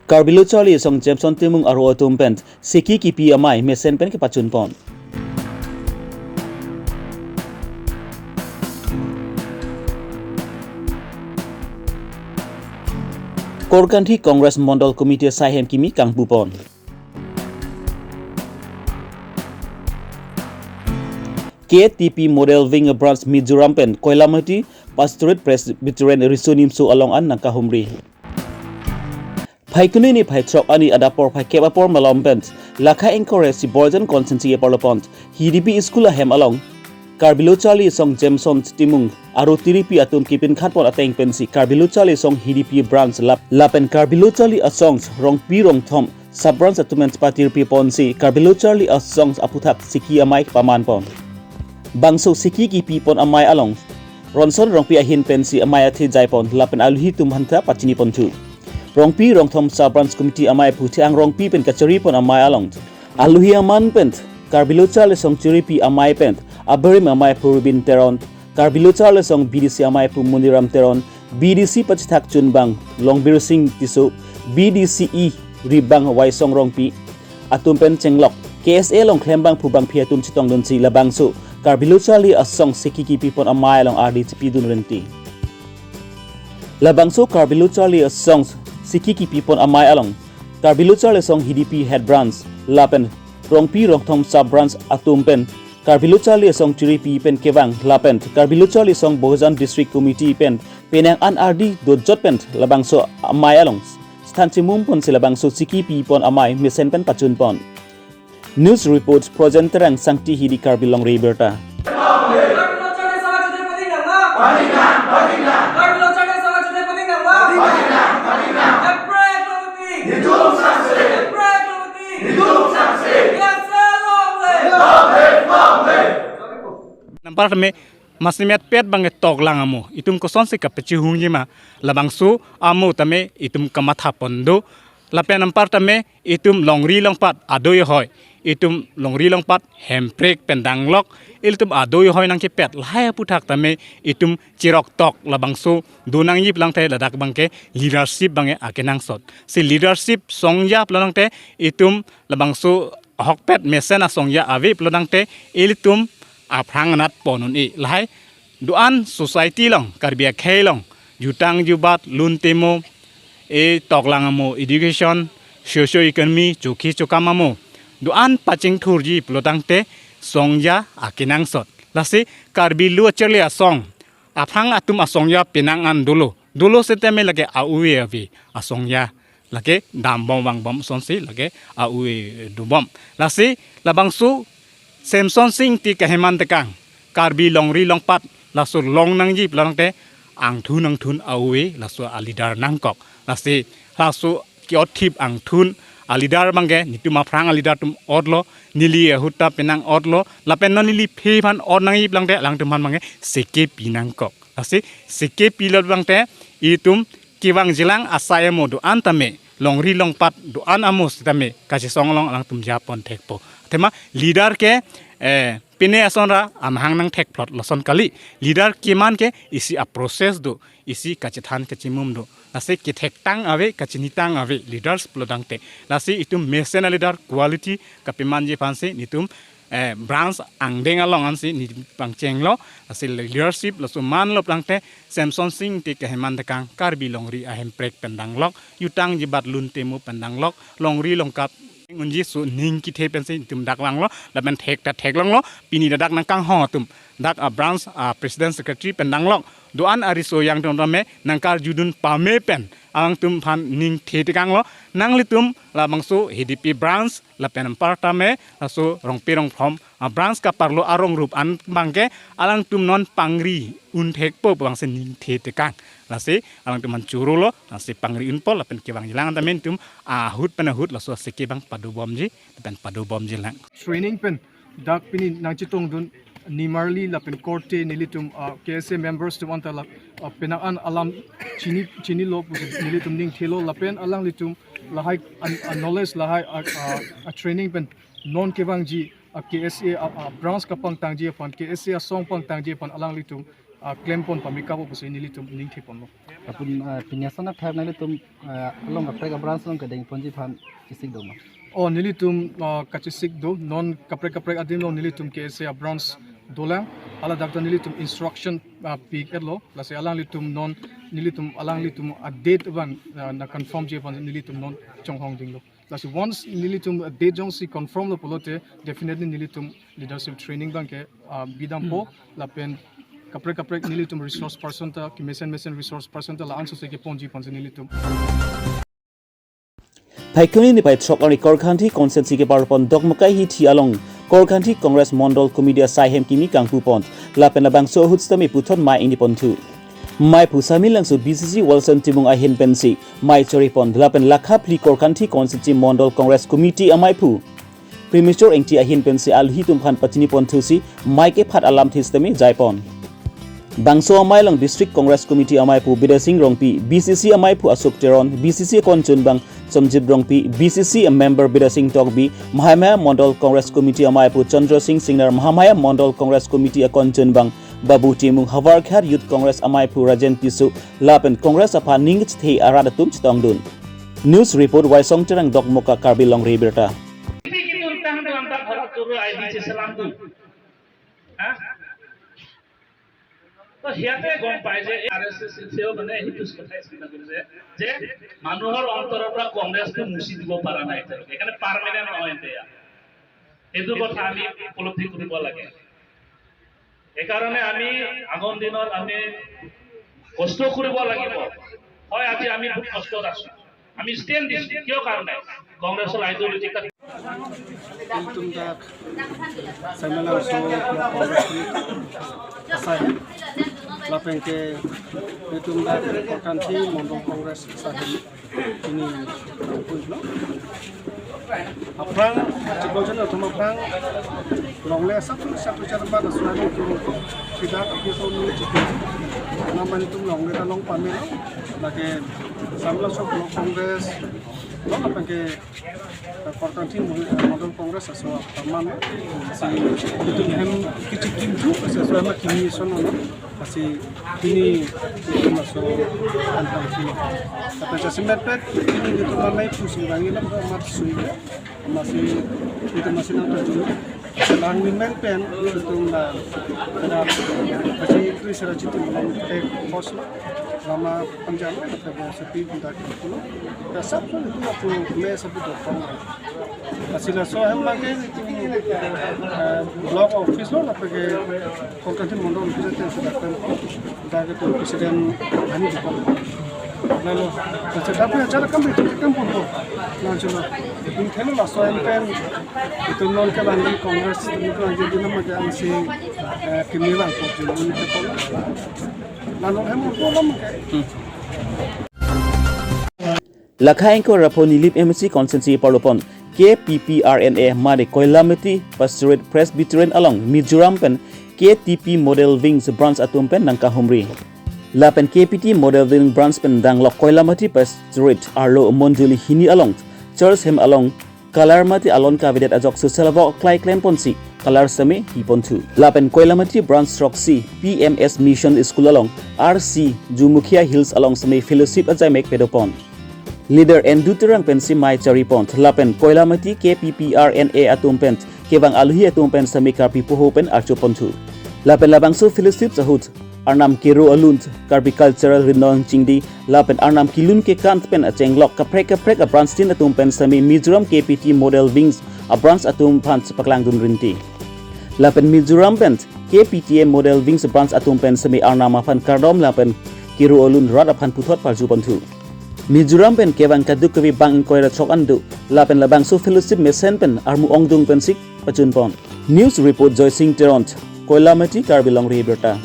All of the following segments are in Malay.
Karbi Longri song Jameson timung aro atum pen seki kipi amai mesen pen ke pacun pon. Korkanthi Congress Mondal Committee Sahem Kimi Kang Bupon. KTP Model Wing Branch Mizoram Pen Koilamati Pastorate Presbyterian Risonim So along an Nakahumri. Paikuni ni Paitrok ani adapor Paikepapor Malom Pen Laka encourage si Borjan Consensi Parlopont HDP School Hem along Karbi Longri song Jameson Timung Aro Tiripi atum kipin khatpon ateng pensi Karbi Longri song HDP branch lapen Karbi Longri a songs rong pi rong thom sub branch atument patir pi ponsi Karbi Longri a songs aputhak siki amai paman pon bangso siki ki pi pon amai along ronson rong pi ahin pensi amai athi jai pon lapen alhi tum hanta pachini pon thu rong pi rong thom sub branch committee amai phuthi ang rong pi pen kachari pon amai along alhi aman pen Karbi Longri song chiripi amai pen Abarim amai purubin teron Karbi Longri song BDC amai pu muniram teron BDC pachithak chunbang longbir sing tisu BDCE ribang waisong rongpi atumpen chenglok KSA long klembang pubang phiatum chitong donsi labangsu Karbi Longri asong sekiki pipon amai long RDTP dunrenti labangsu Karbi Longri asong sekiki pipon amai along Karbi Longri song HDP head branch lapen rongpi rongthom sub branch atumpen Karbi Longri song chiripi pen kewang lapen Karbi Longri song Bohjan district committee pen penang an RD dojot pen labangso amai along stan chimum pon silabangso siki pi pon amai mesen pen pachun pon news report presenter ang sangti hidi Karbi Longri Abirta Nampak me masih met pet banget tok lang amo itum koson si kapeci hungi ma labangsu amo tame itum kamatha pondo lapen nampak tame itum longri longpat adoy hoy itum longri longpat hemprek pendanglok itum adoy hoy nang ke pet lahai puthak tame itum cirok tok labangsu dunang yip lang te ladak bangke leadership bange akenang sot si leadership songya planang te itum labangsu hokpet mesen songya ave planang te itum apranganat ponun i lahai duan society long karbia khelong jutang jubat luntemo e toklangamo education socio economy chuki chukamamo duan paching thurji plotangte songya akinang sot lasi Karbi Longri song aphang atum asongya pinangan dulu seteme lage auwe avi asongya lage dambom bang sonsi lage auwe dubom lasi labangsu Samson sing ti kaheman tekang Karbi Longri longpat lasu long nang jip langte ang thun awe lasu alidar nangkok lasi lasu kiotip ang thun alidar bangge nitu mafrang alidar tum odlo nili huta penang odlo lapen non nili pheban od nang jip langte lang tum bangge seke pinangkok lasi seke pilot bangte itum kiwang jilang asaya modu antame Longri longpat doan amos tame kasi songlong lang tum japon tekpo tema leader ke pine asonra amhang nang tek plot loson kali leader kiman ke isi a process do isi kacithan kachimum do nasi ki tek tang ave kachinitang ave leaders plodang te nasi itum mesen leader quality kapiman je fansi nitum branch angdeng along ansi ni pangchenglo nasi leadership lo suman lo plangte Samson sing ti keheman tekang Karbi Longri ahem prek pendanglok yutang jibat luntemu pendanglok Longri longkap ngunji su ning ki the pensi tum dak lang lo laben tek lang lo pini dak nang kang ho tum dak a branch president secretary pendang lok doan ariso yang tum rame nangkar judun pame pen ang tum phan ning the kang lo nang litum la bangsu HDP branch la pen partame aso rong pirong from branch ka parlo arong rup an bangke alang tum non pangri un thek po bang sen ning the kang lasi alang tum mancuru lo lasi pangri un pol la pen kewang jilang tamen tum ahut penahut la so seke bang padu bomji pen padu bomji lang training pen dak pini nang chitong dun nimarli la pen korte nilitum KSA members tu antala penaan alam chini lo nilitum ning thelo la pen alang litum lahai knowledge lahai training pen non kewang ji KSA branch kapang tangji fan KSA song pang tangji fan alang litum claim pon pamika po pasi nilitum ning the pon lo apun pinyasan thar nale tum along apre ka branch long ka ding ponji phan isik do ma o nilitum kachisik do non kapre adim lo nilitum ke se branch dolang ala dakta nilitum instruction pik lo la se alang litum non nilitum alang litum a date ban na confirm je pan nilitum non chonghong ding lo la se once nilitum a date jong si confirm lo polote definitely nilitum leadership training bang ke bidam po la pen kapre nilitum resource person ta ki mesen resource person ta la anso se ke ponji pan nilitum Paikuni ni pai chok ani korkhanthi consensi ke parpon dogmakai hi thi along korkhanthi congress mondol committee saihem kimi kangpu pont lapen labang so hutstami puthon mai ini pontu mai pusami langsu bcc wilson timung ahin pensi mai chori pont lapen lakha pli korkhanthi consensi mondol congress committee amai pu premature engti ahin pensi alhi tumkhan patini ponthusi mai ke phat alam thistami jaipon Bangso amai lang district congress committee amai pu bidasing rongpi bcc amai pu asok teron bcc konchun bang somjit rongpi bcc a member bidasing tokbi mahamaya mondol congress committee amai pu chandra singh singner mahamaya mondol congress committee a konchun bang babu timung hawar khat youth congress amai pu rajen pisu lapen congress apa ningch the arada tum chitongdun news report waisong terang dokmoka Karbi Longri Abirta তো সিয়াতে গম পায় যে আরএসএস সেও মানে হিতুস কথাই চিন্তা কৰিছে যে মানুহৰ অন্তৰৰ পৰা কংগ্ৰেছটো মুছি দিব পৰা নাই এখানে পার্মানেন্ট নহয় এতিয়া এইটো কথা আমি উপলব্ধি কৰিব লাগে এই কাৰণে আমি আগৰ দিনৰ আমি কষ্ট কৰিব লাগিব হয় আজি আমি বহুত কষ্টত আছো আমি স্ট্যান্ড দিছো কিয় কাৰণে কংগ্ৰেছৰ ideology tum dak samala so asai lapen ke tum dak korkhanthi mondol congress sahib ini punlo aprang cikojana thum aprang longle satu cara ba sunani tu sidak api so ni cikoj naman tum longle ta long pamelo lage samla so congress lo apa ke korkhanthi mondol congress aso taman si itu hem kici kimju aso ama kimi sono asi kini itu masuk antang sini tapi sesuatu ini itu mamai pusi bangi lah mat sui masih itu masih nanti dulu selang women pen itu lah ada masih itu istilah citu kayak pos lama panjang atau sepi kita itu dasar pun itu aku mes sepi dokong masih lah so hem lagi itu blog office lo apa ke korkhanthi mondol office itu sudah kan dah itu presiden hani dokong lalu tapi acara kami itu kampung tu langsung ini kalau lah so hem pen itu non ke bandi kongres itu aja di nama yang si kemilan tu ini itu lalu hem tu lama Lakha Anchor Raponi Lip MC Consensi Parlopon KPPRNA Made Koilamati Pastorate Presbyterian along Mizoram Pen KTP Model Wings Branch Atumpen Nangka Humri Lapen KPT Model Wing Branch Pen Danglok Koilamati Pastorate Arlo Monjuli Hini along Church Hem along Kalarmati Alon Kavidet Ajok Susalavo Klai Klemponsi Kalar Same Hipontu Lapen Koilamati Branch Roxy PMS Mission School along RC Jumukhia Hills along Same Fellowship Ajamek Pedopon Leader Enduterang pensi mai charipont lapen Koilamati KPPRNA atumpent kebang alhi atumpent sami Karbi pohopen archopontu lapen labangso Philistip sahut arnam kero alunt Karbi cultural rinon chingdi lapen arnam kilun ke kant pen achenglok kaprek a branstin atumpent sami Mizoram KPT model wings a branch atumpant paklangdun rinti lapen Mizoram pen KPTA model wings branch atumpent sami arnam afan kardom lapen kero alun rad afan puthot parjupontu Mizoram pen kebang kaduk kebi bang koira chok andu lapen labang so fellowship mesen pen armu ongdung pen sik pachun pon news report Joy Singh Teront Koilamati Karbi Longri Abirta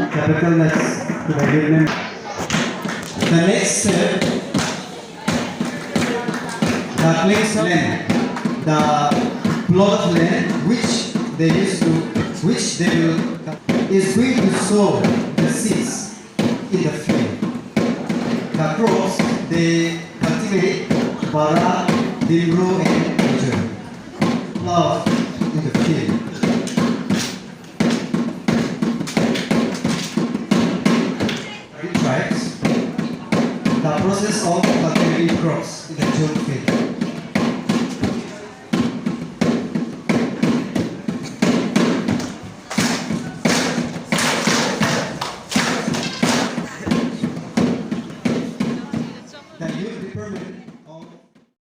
capital that's the next step, the place land, the plot of land which they will is going to sow the seeds in the field. The crops they cultivate, para, dimro, and